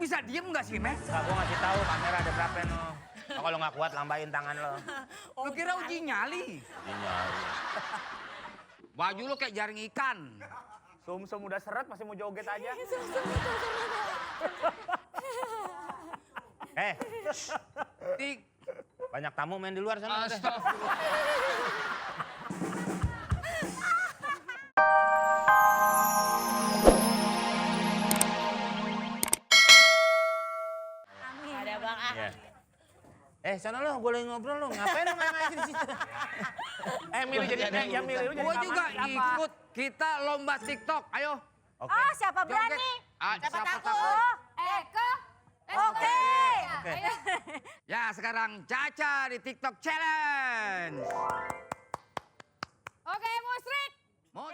bisa diem nggak sih, Mes? Enggak, gua ngasih tahu kamera ada berapa no. Oh, kalau nggak kuat lambain tangan lo. Lu kira uji nyali? Nyari. Baju lu kayak jaring ikan. Sum-sum udah seret masih mau joget aja. Tik. Banyak tamu main di luar sana. Udah. Astagfirullah. Ada Bang Ah. Ya. Sana lo, gue lagi ngobrol lo. Ngapain lo main aja di situ? Milih jadi yang milih lu jadi Gua juga paman, apa? ikut. Kita lomba TikTok. Ayo. Oke. Oh, siapa Joget. berani? Siapa takut? takut? Eko. Oke. Oke. Ya, sekarang Caca di TikTok Challenge. Oke, musrik. Mau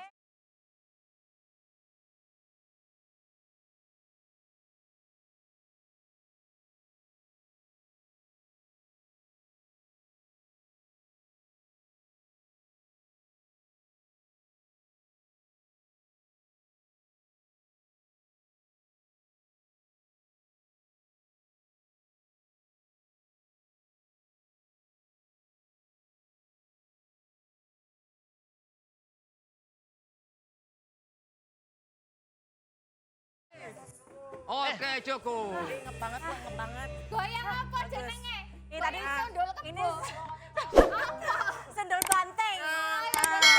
Oke, cukup. Ngep banget, ngep banget. Goyang apa jenenge? Ini tadi Sundul kebo. ini sendal banteng.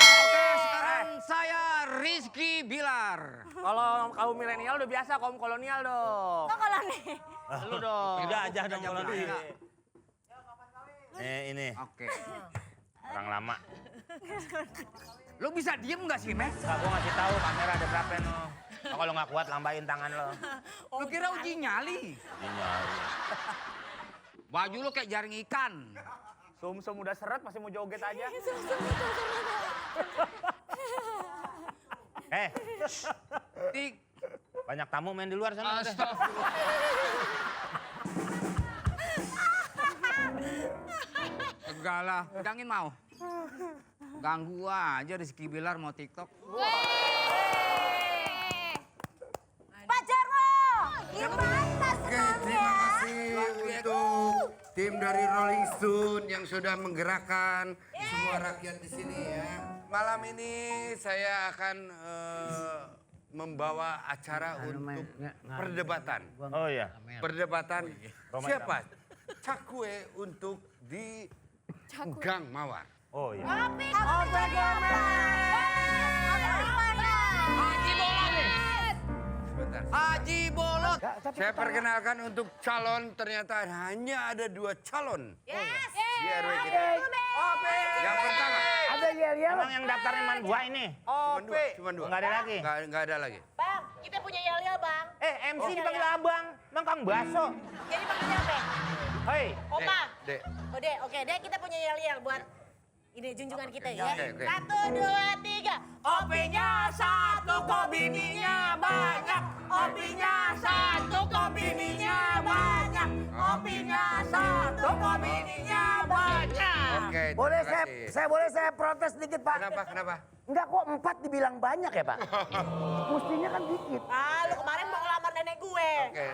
Oke, sekarang saya Rizky Bilar. Kalau kaum milenial udah biasa, kaum kolonial dong. Oh, kalau nih. Lu dong. Beda aja dong kalau beda. di. Ini Oke. orang lama. Lu bisa diem nggak sih, Mes? Enggak, gua ngasih tahu kamera ada berapa no. Oh, kalau nggak kuat lambain tangan lo. Lu kira uji nyali? Nyari. Baju lu kayak jaring ikan. Sum-sum udah seret masih mau joget aja. Tik. Banyak tamu main di luar sana. Udah. Astagfirullah. Enggak lah, pegangin mau. Ganggu aja Rizky Bilar mau TikTok. Pak Jarwo, gimana Oke, senangnya? terima kasih untuk tim dari Rolling Stone yang sudah menggerakkan semua rakyat di sini ya. Malam ini saya akan membawa acara untuk perdebatan. Oh iya. Perdebatan Romai siapa cakwe untuk di Gang Mawar. Oh iya. Oh, bagaimana? Haji Bolot. Sebentar. Haji Bolot. Saya perkenalkan untuk calon, ternyata hanya ada 2 calon Yes. di RW kita. Yang pertama, Ada yel-yel. Emang yang daftarnya cuma 2 ini. cuma dua. Nggak ada lagi? Nggak ada lagi. Bang, kita punya yel-yel, Bang. MC dipanggil abang. Emang kamu baso. Jadi panggilnya apa? Hei. Oma. Dek. Oh, Dek. Oke, Dek, kita punya yel-yel buat ini junjungan kita ya. Oke. 1, 2, 3. Opinya satu, kok bininya banyak. Opinya satu, kok bininya banyak. Opinya satu, kok bininya banyak. Oke, Boleh terima kasih. boleh saya protes dikit Pak? Kenapa? Enggak kok 4 dibilang banyak ya Pak? Mestinya kan dikit. Ah, lu kemarin mau ngelamar nenek gue. Oke,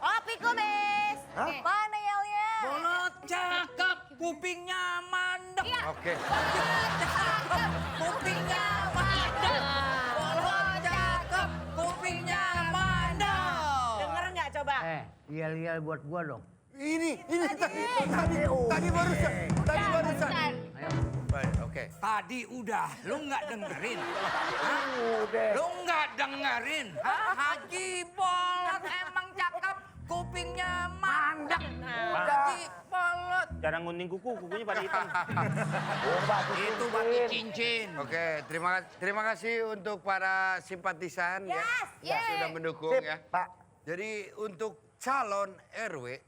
Opi kumis. Hah? Mana yel-yel? Bolot cakep, kupingnya mandek. Oke. Cakep, kupingnya mandek. Bolot cakep, kupingnya mandek. Denger nggak coba? Yel-yel buat gua dong. Ini tadi barusan. Baik, oke. Tadi udah, lu nggak dengerin? Udah. Lu nggak dengerin? Hah? Haji Bolot emang cakep, kupingnya mandek. Haji Bolot. Jarang gunting kukunya pada hitam. Itu batu cincin. Oke, terima kasih untuk para simpatisan ya yang sudah mendukung Sip, ya. Pak. Jadi untuk calon RW,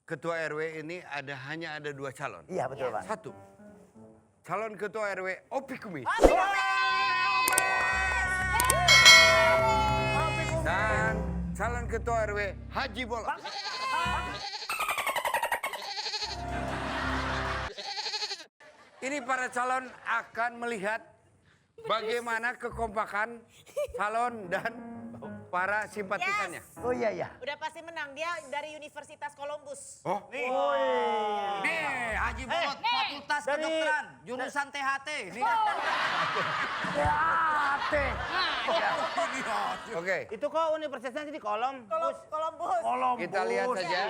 ketua RW ini hanya ada 2 calon. Iya betul Pak. 1, calon ketua RW Opi Kumis. Dan calon ketua RW Haji Bolot. Ini para calon akan melihat bagaimana kekompakan calon dan para simpatisannya. Yes. Oh iya iya. Udah pasti menang. Dia dari Universitas Columbus. Oh, Nih, Haji Bolot, Fakultas Dari- Kedokteran, jurusan THT. Nih. Ate. oke. Itu kok universitasnya di kolom. Columbus. Kolom. Kita lihat saja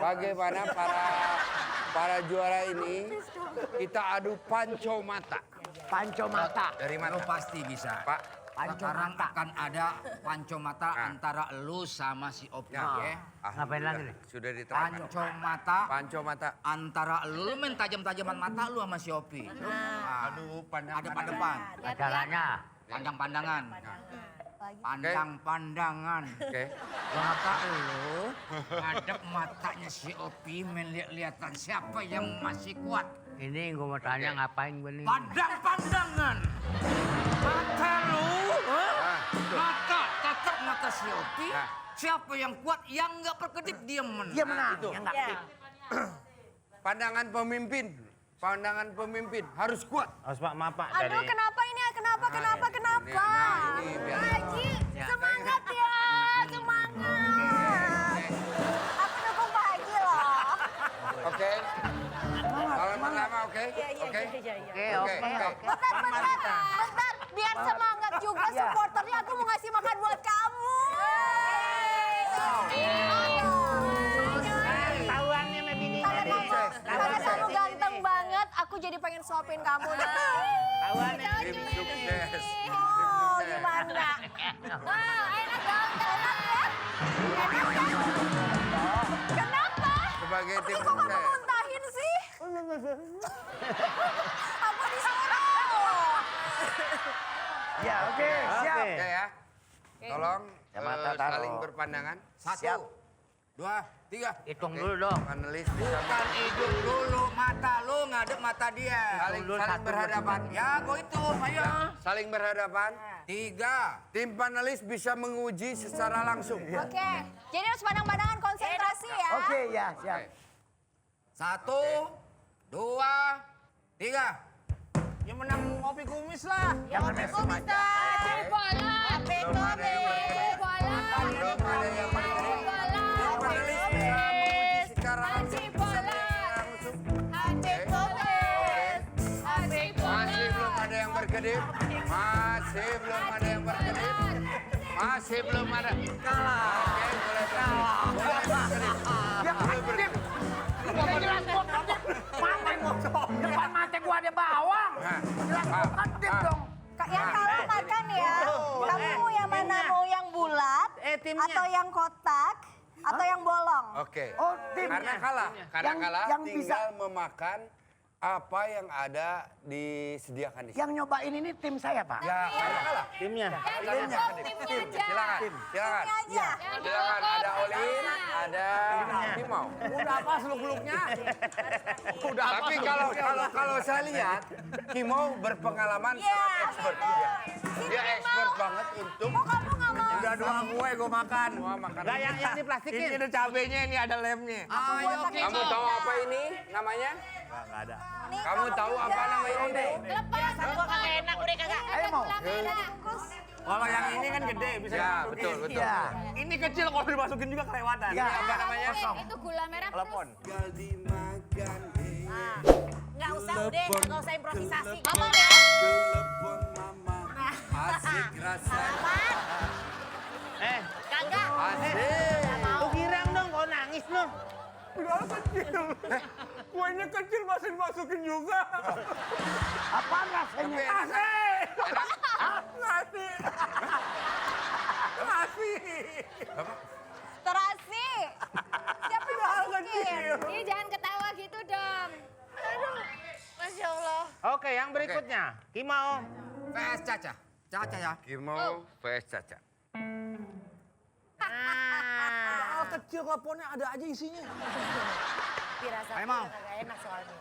bagaimana para juara ini. Kita adu panco mata. Panco mata. Dari mana? Lu pasti bisa. Pak. Sekarang akan ada panco mata antara lu sama si Opi ya. Ngapain lagi nih? Sudah diterangkan. Panco mata Panco mata. antara lu main tajam-tajaman mata lu sama si Opi. Aduh, pandang. Ada depan. Acaranya. Pandang-pandangan. Pandang-pandangan. Oke. Mata lu ngadep matanya si Opi main lihat-lihatan siapa yang masih kuat. Ini gue mau tanya ngapain gue nih? Pandang-pandangan. Mata lu, mata tetap mata si Opi. Siapa yang kuat, yang nggak berkedip dia menang. Dia menang. itu. Ya enggak. Ya. Pandangan pemimpin. Pandangan pemimpin harus kuat. Harus Pak, maaf Pak. Aduh, kenapa ini? Kenapa? Nah, ini biar- Haji, semangat ya, semangat. Aku dukung Pak Haji loh. Oke. Kalau pertama oke. Iya. Oke. Oke. Bentar, biar semangat juga supporternya. Aku mau ngasih makan buat kamu. Tahuannya sama bininya deh. Karena kamu ganteng banget, aku jadi pengen suapin kamu deh. Tahuannya. Tim sukses. Oh, gimana? Wah, enak dong, enak ya? Enak kan? Kenapa? Sebagai tim Kok kamu sukses. muntahin sih? Aku disuruh. Ya oke. Siap. Oke ya. Tolong Kacamata taruh. saling berpandangan. Satu, dua, tiga. Hitung Oke, dulu dong. Panelis bisa Bukan hidung dulu, mata lu ngadep mata dia. saling berhadapan. Ya, gua itu, ayo. Saling berhadapan. Tiga. Tim panelis bisa menguji secara langsung. Oke, jadi harus pandang-pandangan konsentrasi ya. Oke ya siap. Oke. Satu, dua, tiga. Yang menang Opi Kumis lah. Jangan mesum aja. Bola, Belum ada yang berkedip. bola, Belum ada yang berkedip. bola, Tim panelis bisa menguji secara langsung. bola, Langsung. Haji Boles, Haji Masih belum ada yang berkedip. Masih belum ada yang berkedip. Masih belum ada. Kalah. Oke, boleh berkedip. Boleh berkedip. Ya kedip. Udah jelas gua kedip. Mata gua. Depan mata gua ada bawang. Jelas gua kedip dong. Yang kalah makan ya. Kamu yang mana mau yang bulat, timnya. atau yang kotak, atau yang bolong? Oke. Oh tim. Karena kalah. Karena Yang- kalah yang tinggal memakan apa yang ada disediakan di sini. Yang nyobain ini tim saya pak. Ya, karena kalah. Timnya. Timnya aja. Silakan. Silakan. Timnya aja. Silakan. Ada Olin, ada Kimau. Udah apa seluk-beluknya? Tapi kalau saya lihat, Kimau berpengalaman Iya, sangat expert. betul. Dia expert banget untuk Kok kamu nggak mau? Udah dua kue gue makan. semua makanan. Gak yang diplastikin. Ini ada cabenya, ini ada lemnya. Ayo, Kamu tahu apa ini namanya? Gak ada. Nih, Kamu tahu apa namanya ini? Lepas, Gua kagak enak udah kagak. Ayo mau. bungkus. Kalau yang ini kan gede, bisa Ya, dimasukin. betul, betul. Iya. Ini kecil, kalau dimasukin juga kelewatan. Ya. Apa namanya? Itu gula merah Telepon. Tinggal dimakan. Nggak usah udah, nggak usah improvisasi. Aman ya? Telepon mama. Asik rasanya. Eh, Kagak. Asik. lu girang dong, kau nangis dong. Udah kecil. Kuenya kecil masih dimasukin juga. Apaan rasanya? Tapi enak. Nasi. Nasi. Terasi. Siapa yang masukin? Ini jangan ketawa gitu dong. Aduh, Masya Allah. Oke, yang berikutnya. Kimau. PS Caca. Caca ya. Kimau vs Caca. Hal kecil teleponnya ada aja isinya. Firasat Emang. kagak enak soalnya.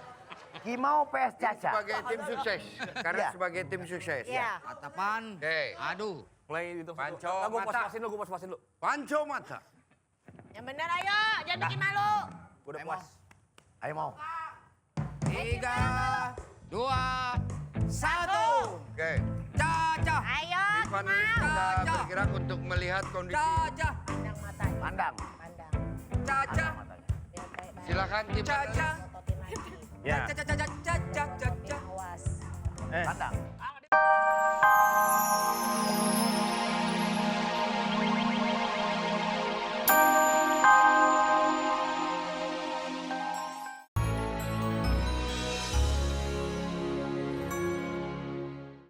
Kimau PS Caca. Sebagai tim sukses. Karena Ya. sebagai tim sukses. Iya. Atapan. Oke. Aduh. Play gitu. Panco Nah, gua mata. pas-pasin lu, gua pas-pasin lu. Panco mata. Yang benar ayo, jangan bikin malu. Gua udah puas. Ayo mau. Tiga, dua, satu. Oke. Caca. Ayo, Tim depan kita bergerak untuk melihat kondisi. Caca, Pandang matanya. Pandang. Pandang. Caca, Lihat baik-baik. Silakan tim. Caca, Ototin lagi. Ya. Caca, Caca, Caca, Caca, Caca. Awas. Eh, Pandang.